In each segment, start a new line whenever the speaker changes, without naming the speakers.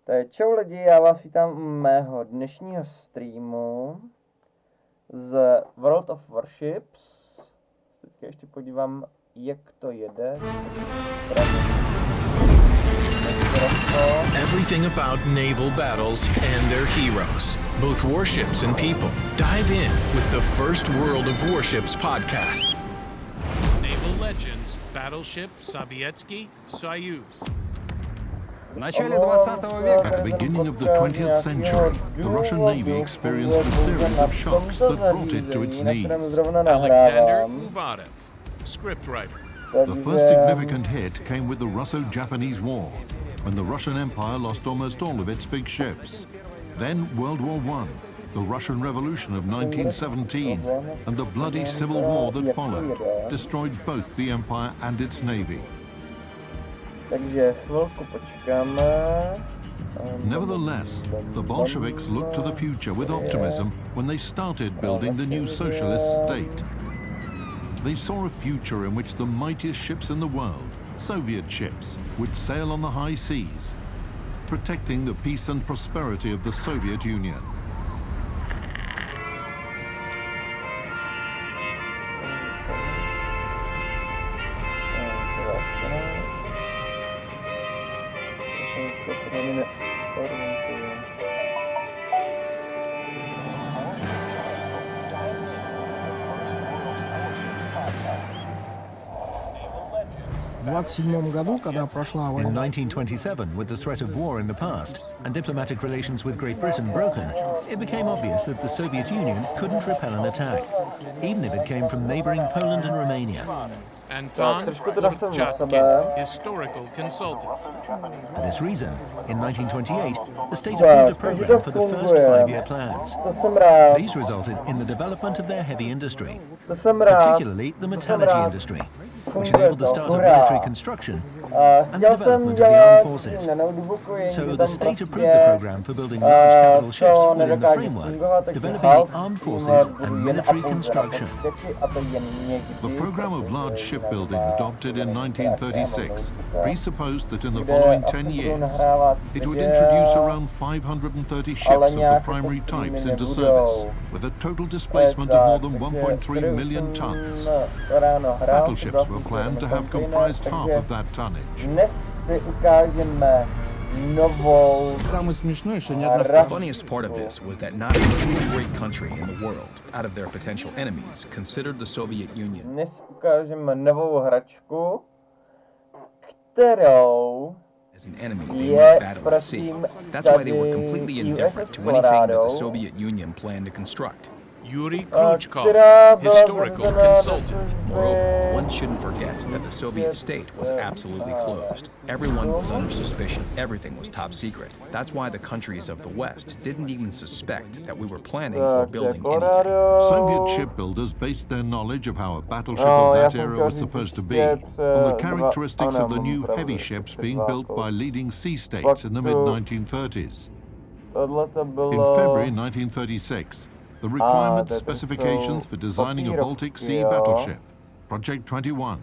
Tak čau lidi, já vás vítám u mého dnešního streamu z World of Warships. Teďka ještě podívám, jak to jede.
Everything about naval battles and their heroes, both warships and people. Dive in with the first World of Warships podcast.
Naval legends, battleship Sovietsky Soyuz.
At the
beginning of the 20th century, the Russian Navy experienced a series of shocks that brought it to its knees.
Alexander Uvarev, scriptwriter.
The first significant hit came with the Russo-Japanese War, when the Russian Empire lost almost all of its big ships. Then World War I, the Russian Revolution of 1917, and the bloody civil war that followed, destroyed both the empire and its navy. Nevertheless, the Bolsheviks looked to the future with optimism when they started building the new socialist state. They saw a future in which the mightiest ships in the world, Soviet ships, would sail on the high seas, protecting the peace and prosperity of the Soviet Union.
В 27 году, когда прошла
In
война,
1927, with the threat of war in the past and diplomatic relations with Great Britain broken, it became obvious that the Soviet Union couldn't repel an attack, even if it came from neighboring Poland and Romania.
Anton Kurchatkin, historical consultant.
For this reason, in 1928, the state approved a program for the first five-year plans. These resulted in the development of their heavy industry, particularly the metallurgy industry, which enabled the start of military construction and the development of the armed forces. So the state approved the program for building large capital ships within the framework, developing the armed forces and military construction.
The program of large shipbuilding adopted in 1936 presupposed that in the following 10 years, it would introduce around 530 ships of the primary types into service, with a total displacement of more than 1.3 million tons. Battleships were planned to have comprised half of that tonnage.
самое смешное, что
The funniest part of this was that not a single great country in the world, out of their potential enemies, considered the Soviet Union
Dnes ukážeme novou hračku, kterou
as an enemy they would battle at sea. That's why they were completely
tady
indifferent to
USS
anything that
Colorado,
the Soviet Union planned to construct.
Yuri Khrushchev,
která byla
historical
zasazena
consultant.
Moreover, one shouldn't forget that the Soviet state was absolutely closed. Everyone was under suspicion. Everything was top secret. That's why the countries of the West didn't even suspect that we were planning or building anything.
Soviet shipbuilders based their knowledge of how a battleship of that era was supposed to be on the characteristics of the new heavy ships being built by leading sea states in the mid-1930s. In February 1936, the requirement specifications for designing a Baltic Sea battleship, Project 21,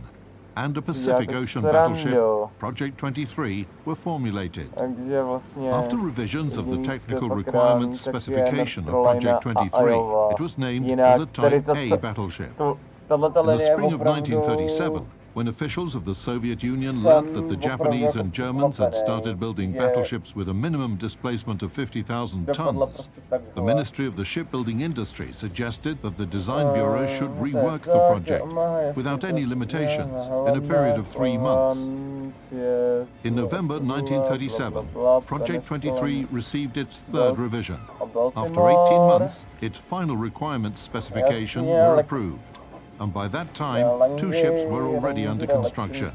and a Pacific Ocean battleship, Project 23, were formulated. After revisions of the technical requirements specification of Project 23, it was named as a Type A battleship. In the spring of 1937, when officials of the Soviet Union learnt that the Japanese and Germans had started building battleships with a minimum displacement of 50,000 tons, the Ministry of the Shipbuilding Industry suggested that the Design Bureau should rework the project without any limitations in a period of 3 months. In November 1937, Project 23 received its third revision. After 18 months, its final requirements specification were approved. And by that time, 2 ships were already under construction.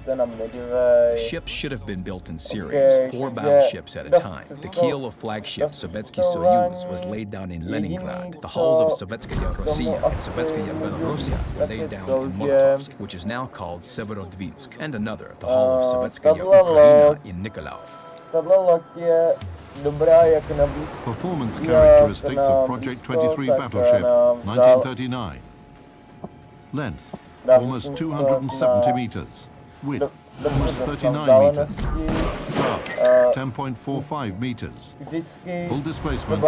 Ships should have been built in series, 4 battleships at a time. The keel of flagship Sovietsky Soyuz was laid down in Leningrad. The hulls of Sovetskaya Rossiya and Sovetskaya Belarusia were laid down in Murtovsk, which is now called Severodvinsk, and another, the hull of Sovetskaya Ukraina in Nikolaev.
Performance characteristics of Project 23 battleship, 1939. Length, almost 270 meters. Width, almost 39 meters. Draft, 10.45 meters. Full displacement,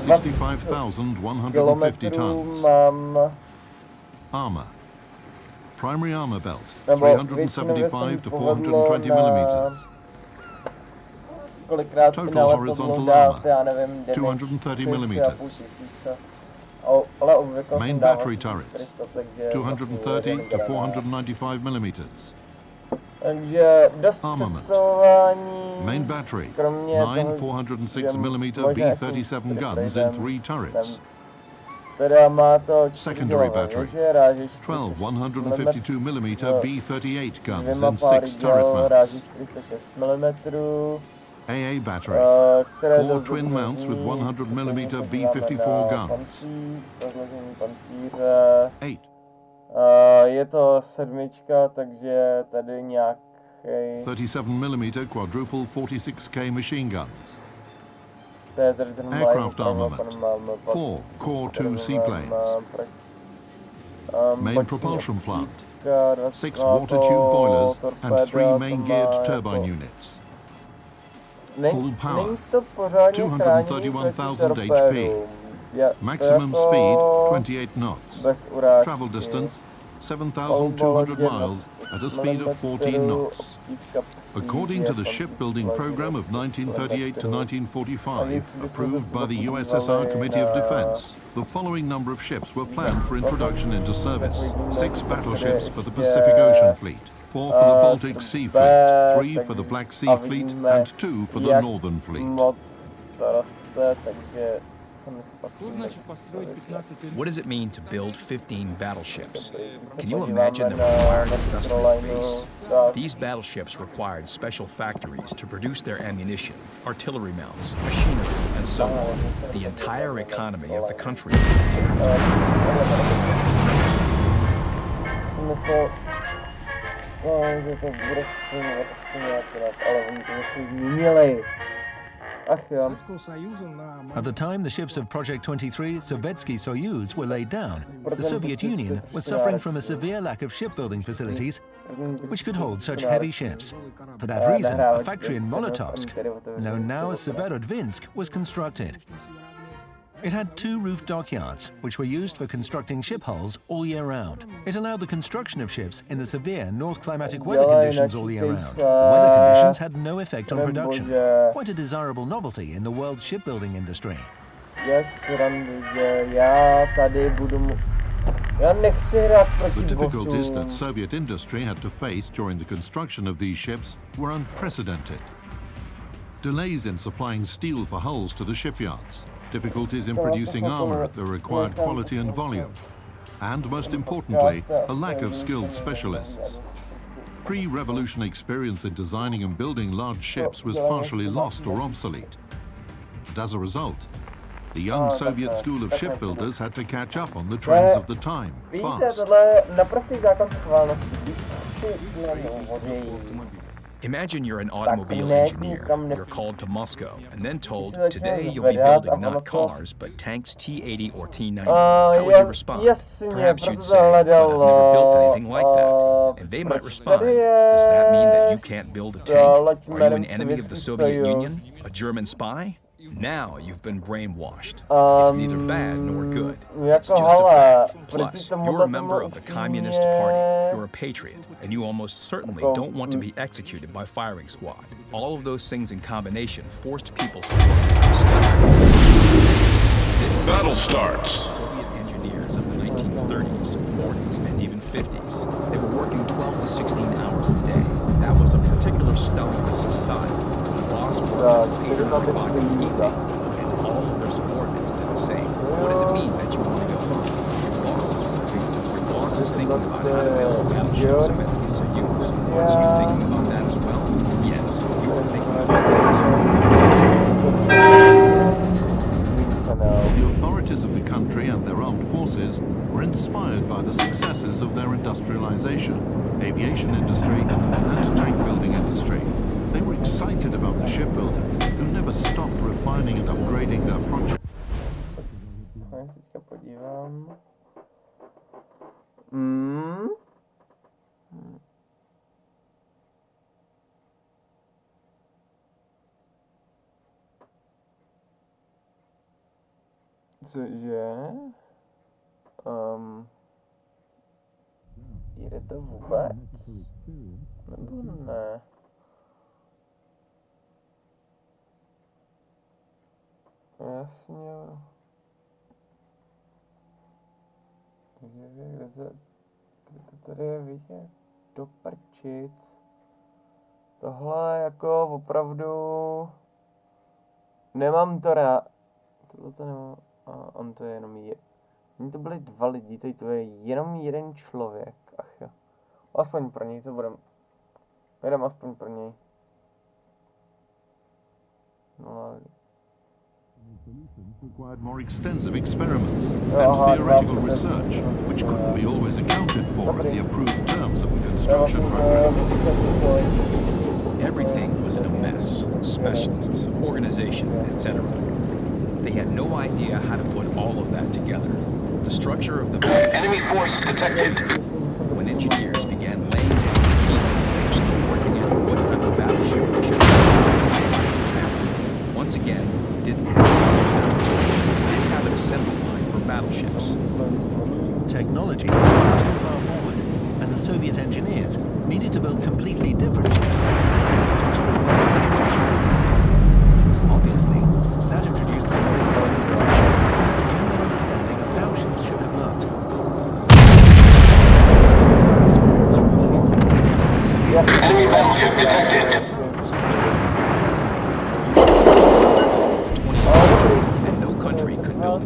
65,150 tons. Armor. Primary armor belt, 375 to 420 millimeters. Total horizontal armor, 230 millimeters. Main battery turrets, 230 to 495 millimeters. Armament. Main battery, 9 406mm B-37 guns in 3 turrets. Secondary battery, 12 152mm B-38 guns in 6 turret mounts. AA battery, 4 twin mounts with 100mm B-54 guns. 8.
Je to sedmička, takže tady nějaký
37mm quadruple 46K machine guns. Aircraft armament, 4 Core 2 seaplanes. Main propulsion plant, 6 water tube boilers and 3 main geared turbine units. Full power, 231,000 HP. Maximum speed, 28 knots. Travel distance, 7,200 miles at a speed of 14 knots. According to the shipbuilding program of 1938 to 1945, approved by the USSR Committee of Defense, the following number of ships were planned for introduction into service. 6 battleships for the Pacific Ocean Fleet, 4 for the Baltic Sea Fleet, 3 for the Black Sea Fleet, and 2 for the Northern Fleet.
What does it mean to build 15 battleships? Can you imagine the required industrial base? These battleships required special factories to produce their ammunition, artillery mounts, machinery, and so on. The entire economy of the country.
At the time the ships of Project 23 Sovietsky Soyuz were laid down, the Soviet Union was suffering from a severe lack of shipbuilding facilities which could hold such heavy ships. For that reason, a factory in Molotovsk, known now as Severodvinsk, was constructed. It had 2 roof dockyards, which were used for constructing ship hulls all year round. It allowed the construction of ships in the severe North climatic weather conditions all year round. The weather conditions had no effect on production. Quite a desirable novelty in the world shipbuilding industry.
The difficulties that Soviet industry had to face during the construction of these ships were unprecedented. Delays in supplying steel for hulls to the shipyards, difficulties in producing armor at the required quality and volume, and most importantly, a lack of skilled specialists. Pre-revolution experience in designing and building large ships was partially lost or obsolete. And as a result, the young Soviet school of shipbuilders had to catch up on the trends of the time, fast.
Imagine you're an automobile engineer. You're called to Moscow and then told, today you'll be building not cars, but tanks T-80 or T-90. How would you respond? Perhaps you'd say, but I've never built anything like that. And they might respond, does that mean that you can't build a tank? Are you an enemy of the Soviet Union? A German spy? Now you've been brainwashed. It's neither bad nor good. It's just a fact. Plus, you're a member of the Communist Party. You're a patriot, and you almost certainly don't want to be executed by firing squad. All of those things in combination forced people to work steadily. This battle starts. Soviet engineers of the 1930s, 40s, and even 50s. They were working 12 to 16 hours a day. That was a particular stubbornness style. Boss worked until 8 or 9 o'clock in the evening, and all of their subordinates did the same. What does it mean that you want to go home? Your boss is working. Your boss is thinking about how to build a battleship Sovietsky Soyuz. Aren't you thinking about that as well? Yes, you are thinking about that as well.
The authorities of the country and their armed forces were inspired by the successes of their industrialization, aviation industry, and tank building industry. They were excited about the shipbuilders, who never stopped refining and upgrading their project.
Cože? Jde to vůbec? Nebo ne? Jasně. Kde to tady je vidět? Do prčic. Tohle jako opravdu... Nemám to rád. Tohle to nemám... A on to je jenom je... Oni to byli dva lidi, tady to je jenom jeden člověk. Ach jo. Aspoň pro něj to budem... Jdem aspoň pro něj. No,
required more extensive experiments and theoretical research, which couldn't be always accounted for in the approved terms of the construction program.
Everything was in a mess. Specialists, organization, etc. They had no idea how to put all of that together. The structure of the
enemy force detected.
When engineers began laying down the key, they were still working out what kind of battleship should be. Once again, didn't have an assembly line for battleships.
Technology went too far forward, and the Soviet engineers needed to build completely different ships. Obviously, that introduced things in the general understanding of how ships should have looked.
Enemy battleship detected.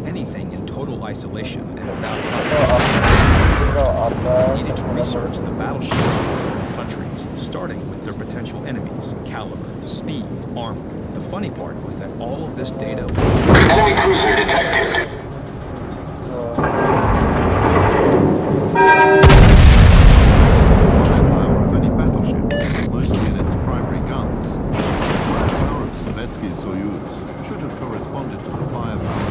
Anything in total isolation and without help. Needed to research the battleships of foreign countries, starting with their potential enemies, caliber, speed, armor. The funny part was that all of this data was...
Enemy cruiser detected.
Firepower of any battleship was mostly in its primary guns. The firepower of Sovietsky Soyuz should have corresponded to the firepower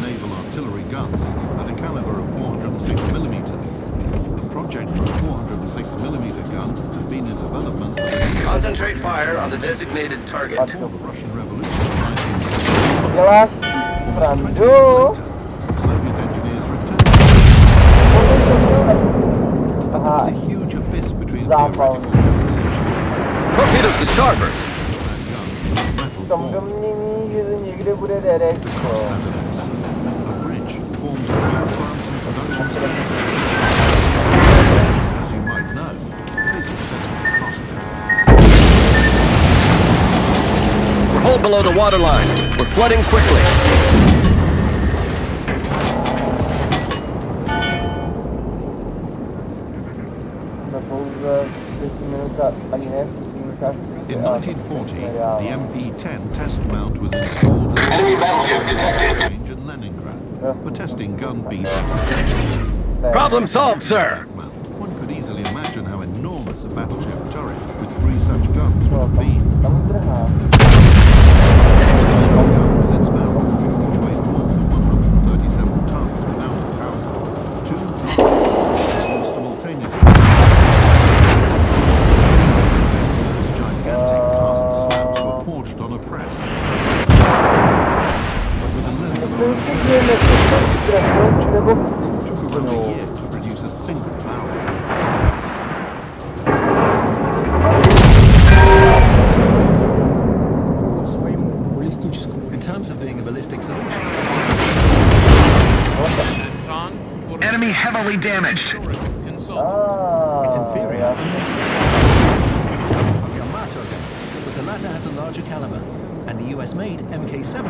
naval artillery guns at a caliber of 406mm. The project for a 406mm gun had been in development.
Concentrate fire on the designated target.
Before the Russian Revolution of 1917. Soviet engineers returned. But there was a huge abyss between theoretical...
Torpedoes to starboard.
A bridge formed of new plants and production stations. As you might know, they successfully crossed it.
We're hull below the waterline. We're flooding quickly.
In 1940, the MP-10 test mount was installed at
Enemy battleship detected.
range in Leningrad for testing gun beams.
Problem solved, sir.
One could easily imagine how enormous a battleship turret with 3 such guns would have been. The gun was its mount, which weighed more than 137 tons without a power. 2 dropped simultaneously. Those gigantic cast slabs were forged on a press. But with a length of around took around a year to produce a single barrel.
In terms of being a ballistic solution,
Enemy heavily damaged.
it's inferior of Yamato gun, but the latter has a larger caliber, and the US-made MK7 gun.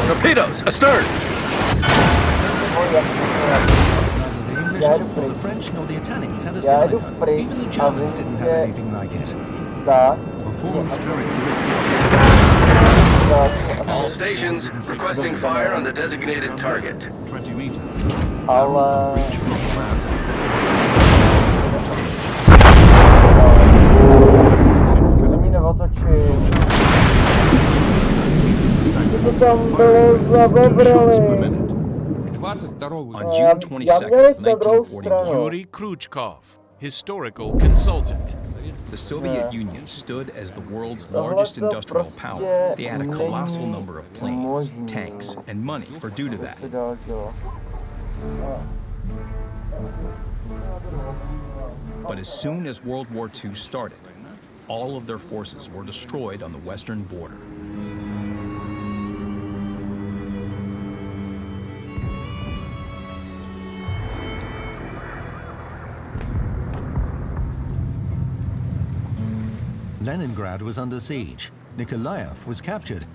Torpedoes astern.
Neither the English, nor the French, nor the Italians had a similar gun. Even the Germans didn't have anything like it.
Performance characteristics.
All stations requesting fire on the designated target.
20 meters.
Ale...
Breach block slabs.
Ani neotočím. Co to tam bylo za bebrali?
On June 22nd, 1941,
Yuri Khrushchev, historical consultant.
the Soviet Union stood as the world's largest industrial power. They had a colossal number of planes, tanks, and money for due to that. But as soon as World War II started, all of their forces were destroyed on the western border.
Leningrad was under siege, Nikolaev was captured,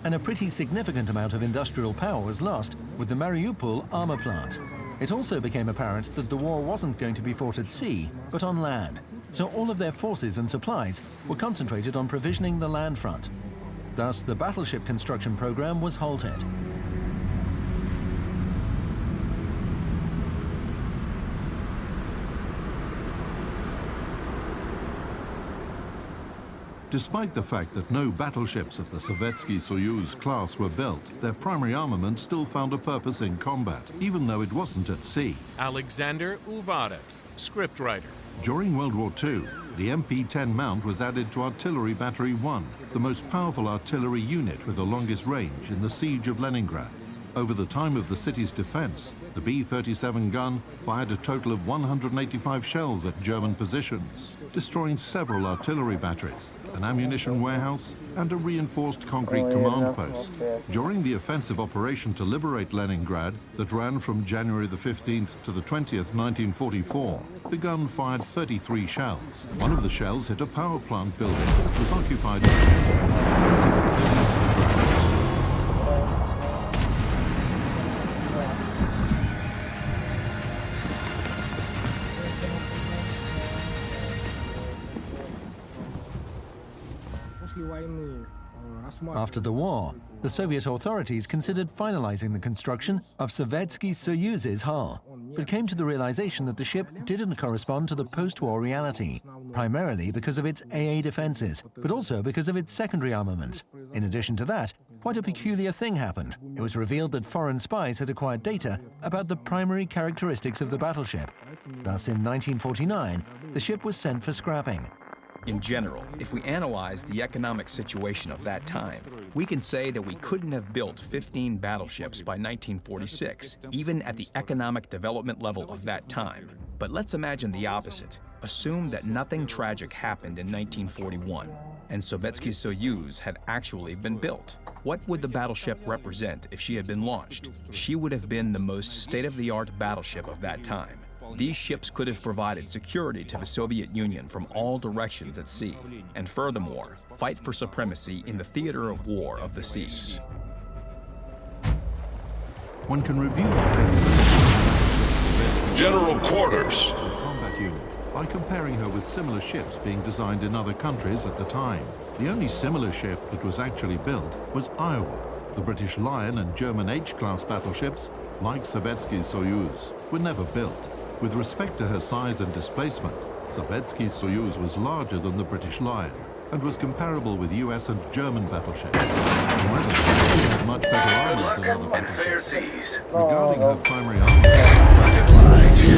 and a pretty significant amount of industrial power was lost with the Mariupol armor plant. It also became apparent that the war wasn't going to be fought at sea, but on land. So all of their forces and supplies were concentrated on provisioning the land front. Thus, the battleship construction program was halted.
Despite the fact that no battleships of the Sovietsky Soyuz class were built, their primary armament still found a purpose in combat, even though it wasn't at sea.
Alexander Uvarev, scriptwriter.
During World War II, the MP-10 mount was added to Artillery Battery 1, the most powerful artillery unit with the longest range in the siege of Leningrad. Over the time of the city's defense, the B-37 gun fired a total of 185 shells at German positions, destroying several artillery batteries, an ammunition warehouse, and a reinforced concrete command post. During the offensive operation to liberate Leningrad that ran from January the 15th to the 20th, 1944, the gun fired 33 shells. One of the shells hit a power plant building that was occupied
After the war, the Soviet authorities considered finalizing the construction of Sovietsky Soyuz's hull, but came to the realization that the ship didn't correspond to the post-war reality, primarily because of its AA defenses, but also because of its secondary armament. In addition to that, quite a peculiar thing happened. It was revealed that foreign spies had acquired data about the primary characteristics of the battleship. Thus, in 1949, the ship was sent for scrapping.
In general, if we analyze the economic situation of that time, we can say that we couldn't have built 15 battleships by 1946, even at the economic development level of that time. But let's imagine the opposite. Assume that nothing tragic happened in 1941, and Sovietsky Soyuz had actually been built. What would the battleship represent if she had been launched? She would have been the most state-of-the-art battleship of that time. These ships could have provided security to the Soviet Union from all directions at sea, and furthermore, fight for supremacy in the theater of war of the seas.
One can review
General Quarters.
combat unit by comparing her with similar ships being designed in other countries at the time. The only similar ship that was actually built was Iowa. The British Lion and German H-class battleships, like Sovietsky Soyuz, were never built. With respect to her size and displacement, Sovietsky Soyuz was larger than the British Lion and was comparable with US and German battleships. However, she had much better armor than other
And fair
battleships.
seas.
Regarding her primary armor,
Much obliged.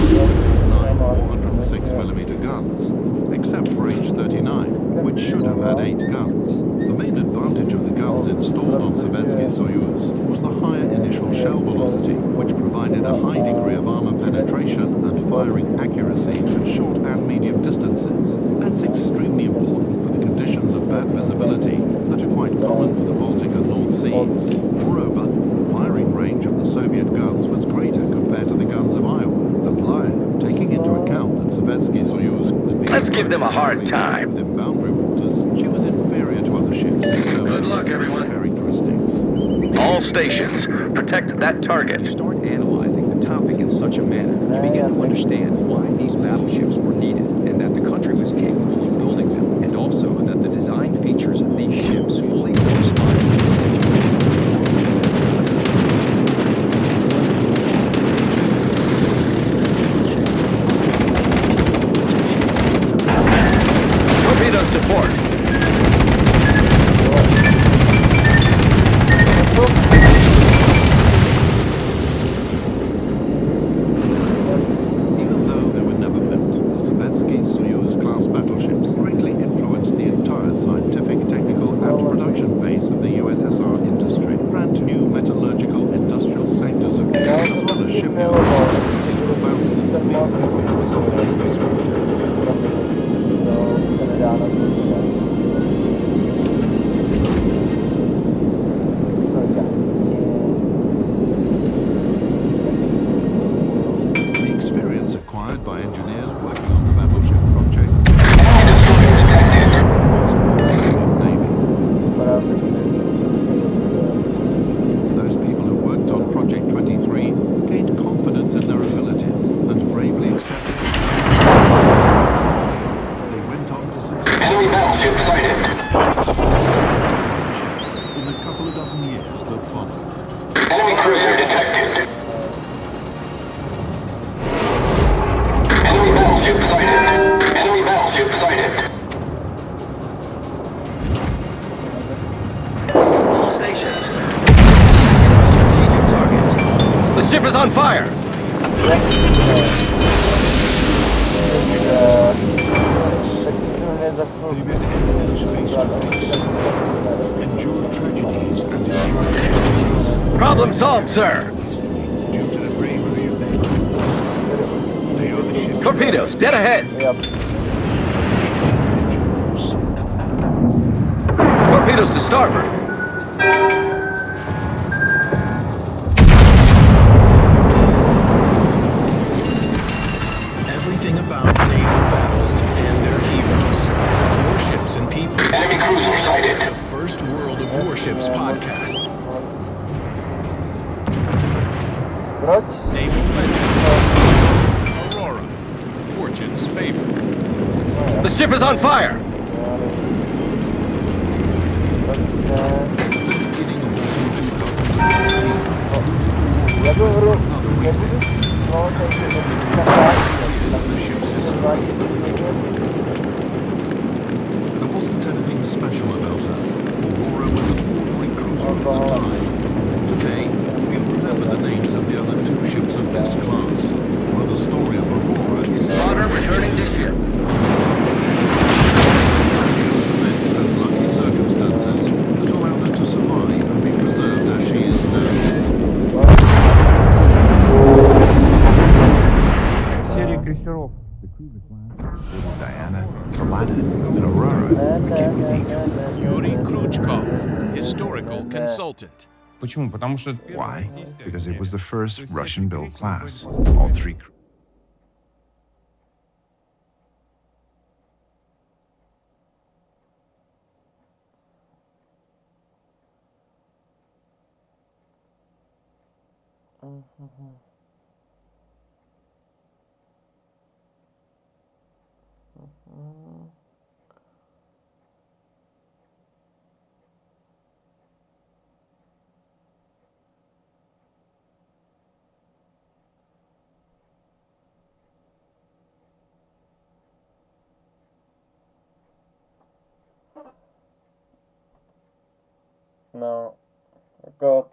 9 406mm guns, except for H-39, which should have had 8 guns. The main advantage of the guns installed on Sovietsky Soyuz was the higher initial shell velocity, which provided a high degree of armor penetration and firing accuracy at short and medium distances. That's extremely important for the conditions of bad visibility that are quite common for the Baltic and North Seas. Moreover, the firing range of the Soviet guns was greater compared to the guns of Iowa and Lion, taking into account that Sovietsky Soyuz had been
Let's give them a hard time.
within boundary waters. She was inferior to other ships in terms
Good luck,
of
everyone.
characteristics.
All stations, protect that
When you
target.
start analyzing the topic in such a manner, you begin to understand why these battleships were needed and that the country was capable of building them, and also that the design features of these ships fully correspond to the situation.
Torpedoes to port. ship is on fire! Problem solved, sir! Torpedoes, dead ahead! Torpedoes to starboard!
Everything about naval battles and their heroes, warships and people.
Enemy cruiser sighted.
The first World of Warships podcast. Naval legends. Aurora, Fortune's favorite.
The ship is on fire!
At the beginning of autumn 2019, of the ship's history. There wasn't anything special about her. Aurora was an ordinary cruiser of the time. Today, few remember the names of the other two ships of this class, while the story of Aurora is
Spotter returning to ship.
Those events and lucky circumstances that allowed her to survive and be preserved as she is now.
Серия крейсеров.
Diana, Colorado, and Aurora became unique.
Yuri Khrushchev, historical consultant.
Почему? Потому что...
Why? Because it was the first Russian-built class. All three
No, jako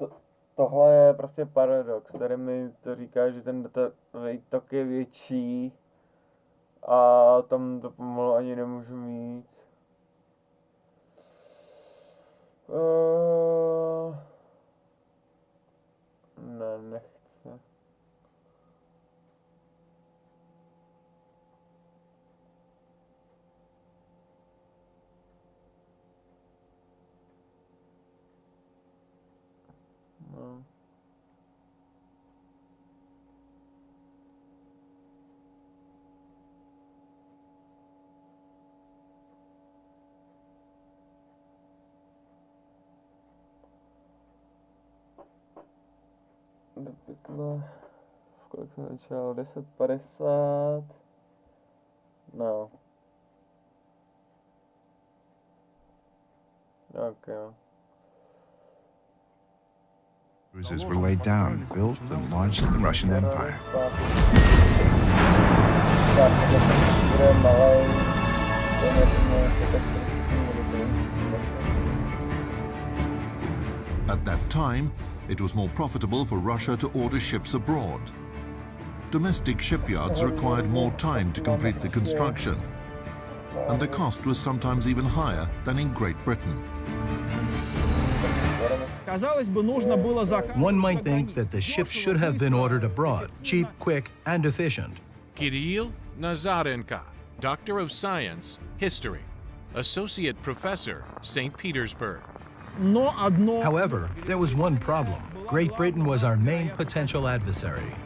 tohle je prostě paradox, který mi to říká, že ten datový tok je větší a tam to pomalu ani nemůžu mít. Ne, nechce. No. Do pytle. V kolik jsem začal? 10:50. No. Okay.
cruisers were laid down, built, and launched in the Russian Empire.
At that time, it was more profitable for Russia to order ships abroad. Domestic shipyards required more time to complete the construction, and the cost was sometimes even higher than in Great Britain.
One might think that the ships should have been ordered abroad, cheap, quick, and efficient.
Kirill Nazarenko, Doctor of Science, History, Associate Professor, St. Petersburg.
However, there was one problem. Great Britain was our main potential adversary.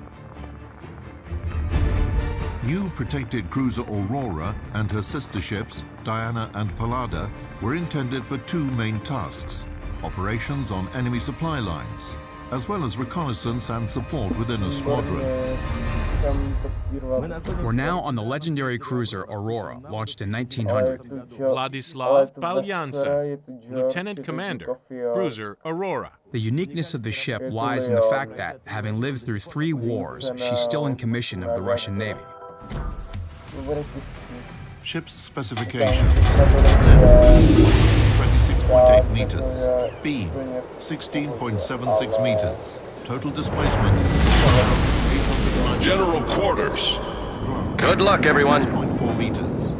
New protected cruiser Aurora and her sister ships, Diana and Pallada, were intended for two main tasks: operations on enemy supply lines, as well as reconnaissance and support within a squadron.
We're now on the legendary cruiser Aurora, launched in 1900.
Vladislav Palyantsev, Lieutenant Commander, Cruiser Aurora.
The uniqueness of the ship lies in the fact that, having lived through 3 wars, she's still in commission of the Russian Navy.
Ship's specification: length 26.8 meters, beam 16.76 meters, Total displacement.
General quarters. Good luck, everyone.
6.4 meters.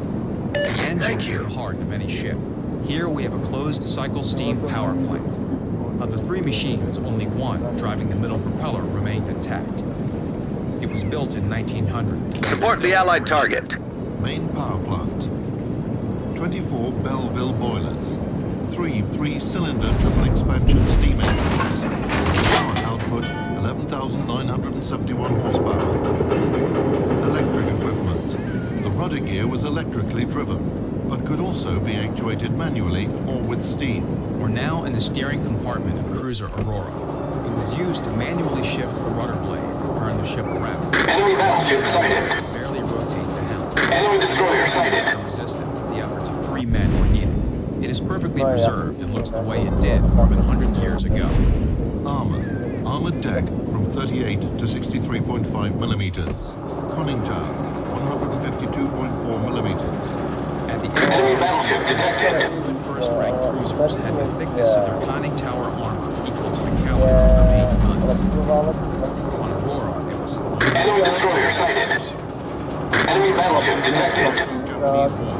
The engine is the heart of any ship. Here we have a closed-cycle steam power plant. Of the 3 machines, only one, driving the middle propeller, remained intact. It was built in 1900.
Support the Allied target.
Main power plant. 24 Belleville boilers. 3 3-cylinder triple expansion steam engines. Power output 11,971 horsepower. Electric equipment. The rudder gear was electrically driven, but could also be actuated manually or with steam.
We're now in the steering compartment of cruiser Aurora. It was used to manually shift the rudder blade to turn the ship around.
Enemy battleship sighted.
Barely rotate the helm.
Enemy destroyer sighted.
For resistance, the efforts of 3 men were needed. It is perfectly preserved and looks the way it did more than 100 years ago.
Armor. Armored deck from 38 to 63.5 millimeters. Conning tower 152.4 millimeters.
At the
Enemy battleship detected.
First-rank cruisers had the thickness of their conning tower armor equal to the caliber of their main guns. On Aurora, it was...
Enemy destroyer sighted. Enemy battleship detected.
Japanese war.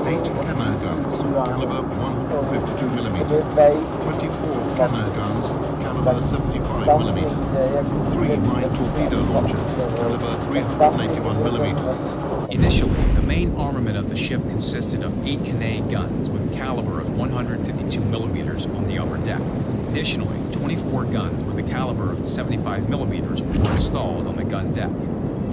8 cannon guns, caliber 152 millimeters. 24 cannon guns, caliber 75 millimeters. 3 mine torpedo launchers, caliber 381 millimeters.
Initially, the main armament of the ship consisted of 8 Cannae guns with caliber of 152 millimeters on the upper deck. Additionally, 24 guns with a caliber of 75 millimeters were installed on the gun deck.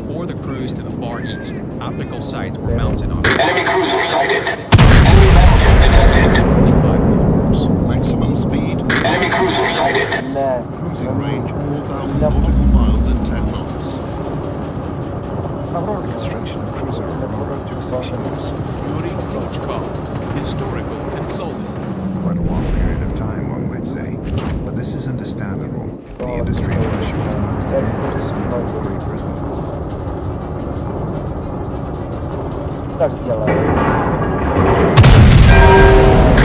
For the cruise to the far east, optical sights were mounted on...
Enemy cruiser sighted. Enemy battleship detected.
25 millimeters.
Maximum speed.
Enemy cruiser sighted.
Cruising range 4,000 nautical miles and 10 knots.
However, the construction of cruiser Aurora took 6 years.
Yuri Kruchkov, historical consultant.
Quite a long period of time, one might say. But this is understandable. The industry in Russia was not as developed as some of Great Britain.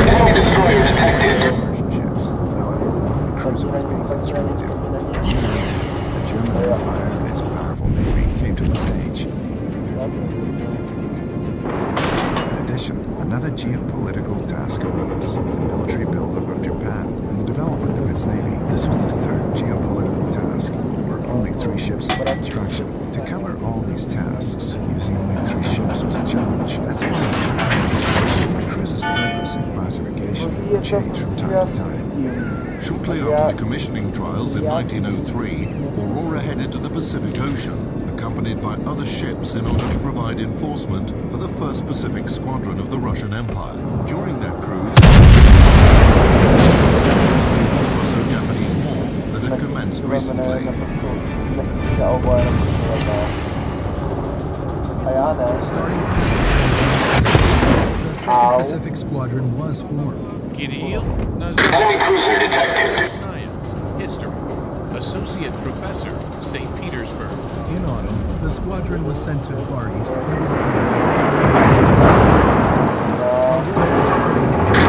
Enemy destroyer detected.
Commercial ships. However, the cruiser was being constructed. The German Empire and its powerful navy came to the stage. In addition, another geopolitical task arose, the military buildup of Japan and the development of its navy. This was the third geopolitical task. There were only 3 ships in construction. To cover all these tasks, using only 3 ships was a challenge. That's why in German construction, the cruise's purpose and classification changed from time to time.
Shortly after the commissioning trials in 1903, Aurora headed to the Pacific Ocean, accompanied by other ships in order to provide enforcement for the 1st Pacific Squadron of the Russian Empire. During that cruise, the Russo-Japanese War that had commenced recently.
Starting from the 2nd Pacific Squadron was formed.
Kirill
Enemy
Nazarov,
cruiser detected.
Science, History, Associate Professor, St. Petersburg.
In autumn, the squadron was sent to the Far East under the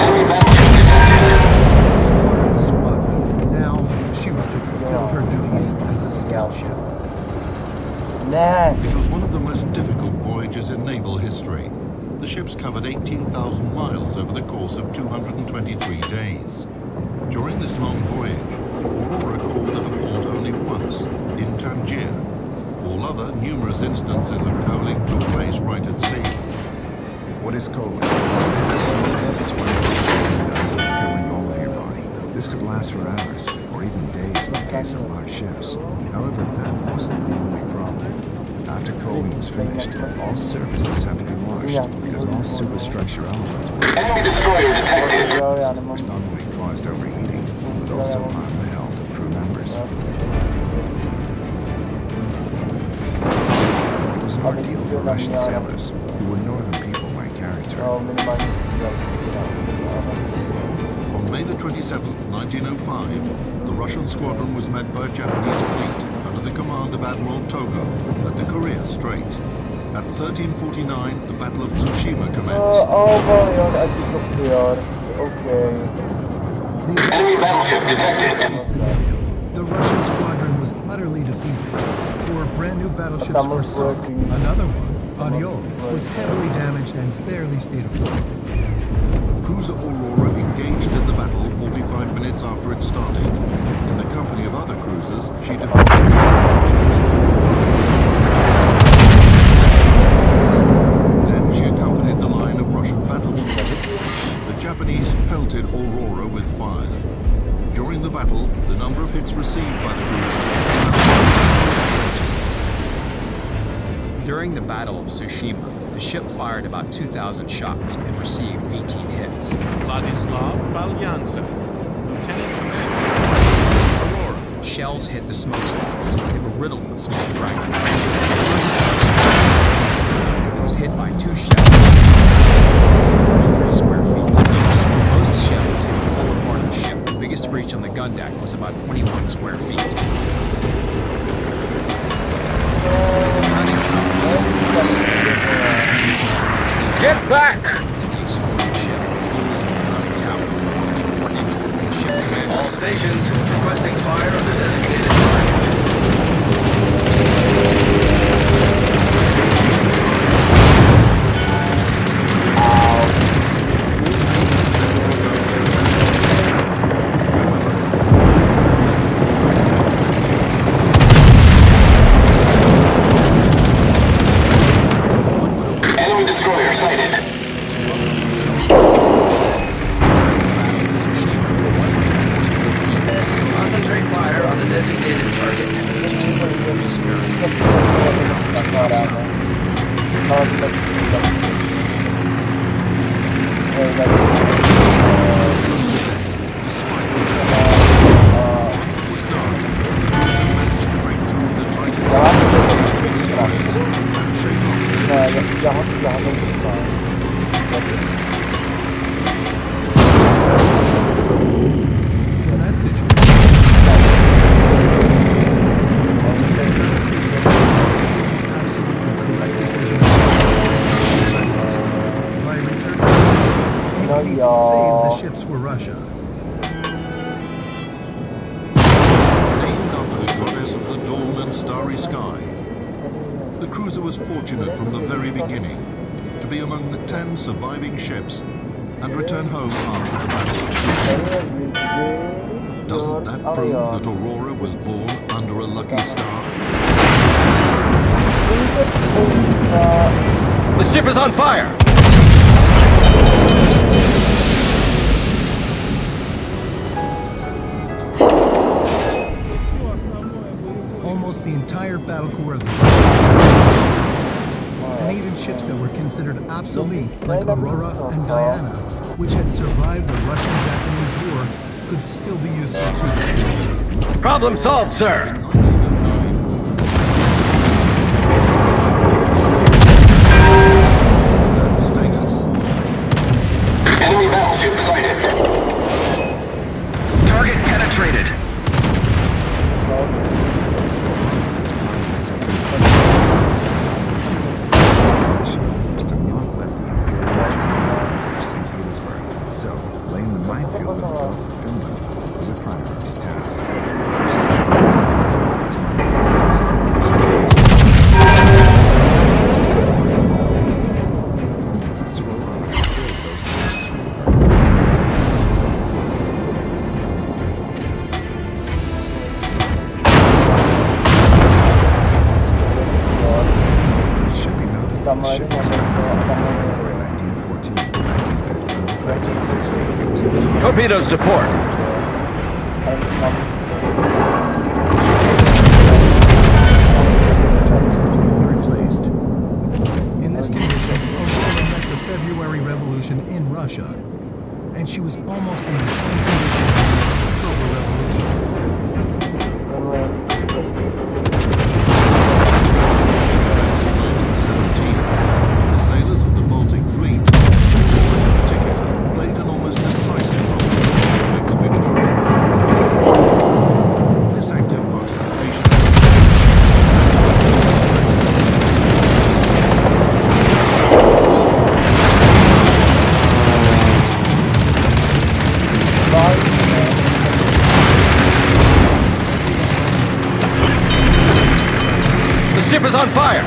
Enemy battleship detected.
as part of the squadron. Now, she was to fulfill her duties as a scout ship.
It was one of the most difficult voyages in naval history. The ships covered 18,000 miles over the course of 223 days. During this long voyage, Aurora called at a port only once, in Tangier. All other numerous instances of coaling took place right at sea.
What is coaling? It's heat, sweat, and dust covering all of your body. This could last for hours, or even days in the case of large ships. However, that wasn't the only problem. After coaling was finished, all surfaces had to be washed, because all superstructure elements were
Enemy destroyer detected.
which not only caused overheating, but also harmed the health of crew members. It was an ordeal for Russian sailors, who were northern people by character.
On May the 27th, 1905, the Russian squadron was met by a Japanese fleet under the command of Admiral Togo at the Korea Strait. At 1349, the Battle of Tsushima commenced.
Enemy battleship detected.
the Russian squadron was utterly defeated. 4 brand new battleships were sunk. Another one, Oriol, was heavily damaged and barely stayed afloat.
Cruiser Aurora engaged in the battle 45 minutes after it started. In the company of other cruisers, she defended transport ships. Then she accompanied the line of Russian battleships. The Japanese pelted Aurora with fire. During the battle, the number of hits received by the cruiser was 20.
During the Battle of Tsushima, the ship fired about 2,000 shots and received 18 hits.
Vladislav Balyansa, Lieutenant Commander, Aurora.
Shells hit the smokestacks. They were riddled with small fragments. The first smokestack was hit by 2 shells, 43 square feet. Most shells hit the forward part of the ship. The biggest breach on the gun deck was about 21 square feet.
Get back!
To the exploding ship, tower. People were injured. The ship commander.
All stations requesting fire on the designated target. Enemy destroyer sighted. Concentrate fire on the designated target.
It's 200 degrees Fahrenheit.
Despite the damage, once it was dark, the cruiser managed to break through the Titan's destroyers and shake off their
In that situation, the commander of the cruiser squadron made the absolutely correct decision by returning to in case it saved the ships for Russia.
Named after the goddess of the dawn and starry sky, the cruiser was fortunate from the very beginning to be among the 10 surviving ships and return home after the battle. Doesn't that prove that Aurora was born under a lucky star?
The ship is on fire!
Almost the entire battle core of the Russian fleet was destroyed, and even ships that were considered obsolete, like Aurora and Diana, which had survived the Russian-Japanese War, could still be useful too.
Problem solved, sir!
Status.
Enemy battleship sighted. Target penetrated.
As part of the second mission was to not let the Imperial enter St. Petersburg. So, laying the minefield of the Gulf of Finland was a priority task. The forces charged to neutralize minefields and submarine destroyers. So Aurora fulfilled those tasks with her. It should be noted that the ship was by 1914, 1915, 1916. It was a key
Torpedoes to port.
Completely replaced. In this condition, Aurora met the February Revolution in Russia, and she was almost in the same condition as the October Revolution.
The sailors of the Baltic Fleet, in particular, played an almost decisive role in Bolsheviks' victory.
ship is on fire!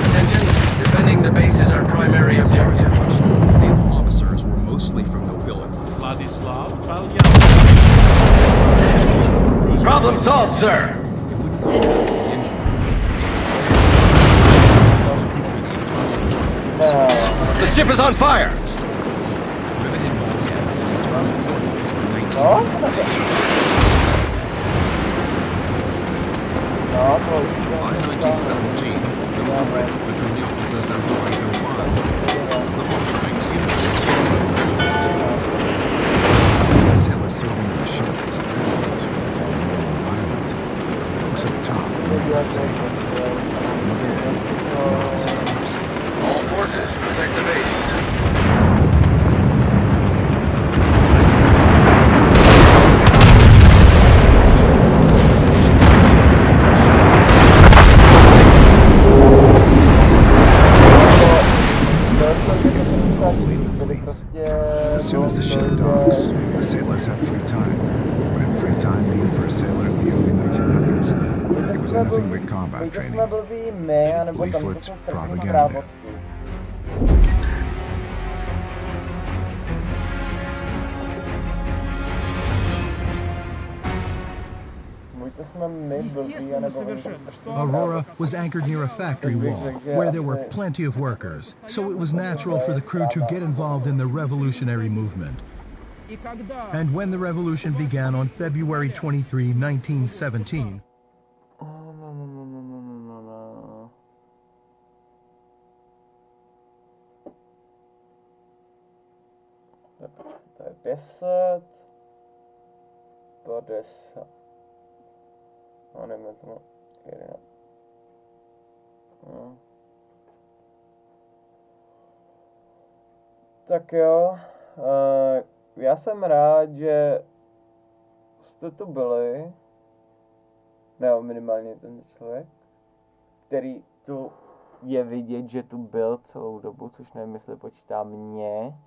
Attention, defending the base is our primary objective.
Naval officers were mostly from nobility.
Vladislav Balyanov.
Problem solved, sir! The ship is on fire!
Riveted bulkheads and internal portholes from 19
By 1917, there was a rift between the officers and the rank and file. The Bolsheviks used this for their own benefit.
The sailor serving on the ship was a peasant who to a new environment. The folks up top remained the same. The nobility, the officer corps.
All forces, protect the base.
As soon as the ship docks, the sailors have free time. What did free time mean for a sailor in the early 1900s? It was anything but combat training. Leaflets, propaganda.
Aurora was anchored near a factory wall where there were plenty of workers, so it was natural for the crew to get involved in the revolutionary movement. And when the revolution began on February 23, 1917,
Tak jo, já jsem rád, že jste tu byli, nebo minimálně ten člověk, který tu je vidět, že tu byl celou dobu, což nevím, jestli počítá mě.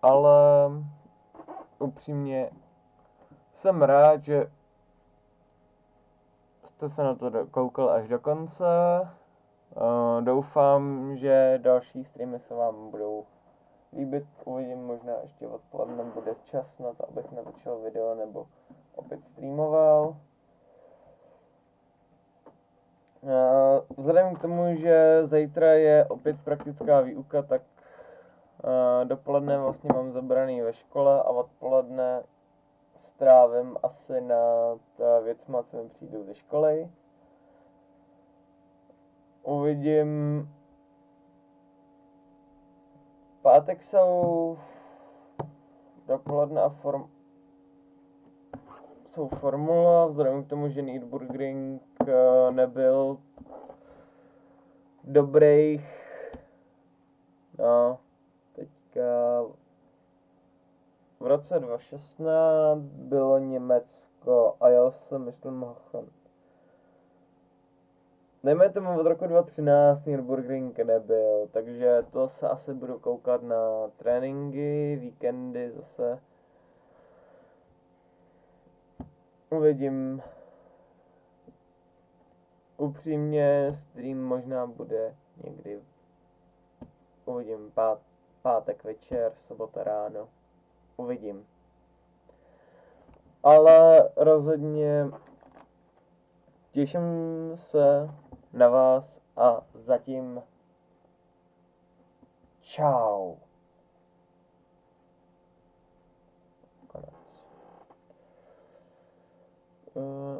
Ale upřímně jsem rád, že jste se na to koukal až do konce. Doufám, že další streamy se vám budou líbit. Uvidím, možná ještě odpoledne bude čas na to, abych natočil video nebo opět streamoval. Vzhledem k tomu, že zítra je opět praktická výuka, tak dopoledne vlastně mám zabraný ve škole a odpoledne strávím asi nad věcma, co mi přijdou ze školy. Uvidím. Pátek jsou dopoledne a jsou formula, vzhledem k tomu, že Nürburgring nebyl dobrých, no, teďka v roce 2016 bylo Německo a jel jsem, myslím, dejme tomu od roku 2013 Nürburgring nebyl, takže to se asi budu koukat na tréninky, víkendy zase. Uvidím. Upřímně stream možná bude někdy, uvidím, pátek večer, sobota ráno. Uvidím. Ale rozhodně těším se na vás a zatím čau.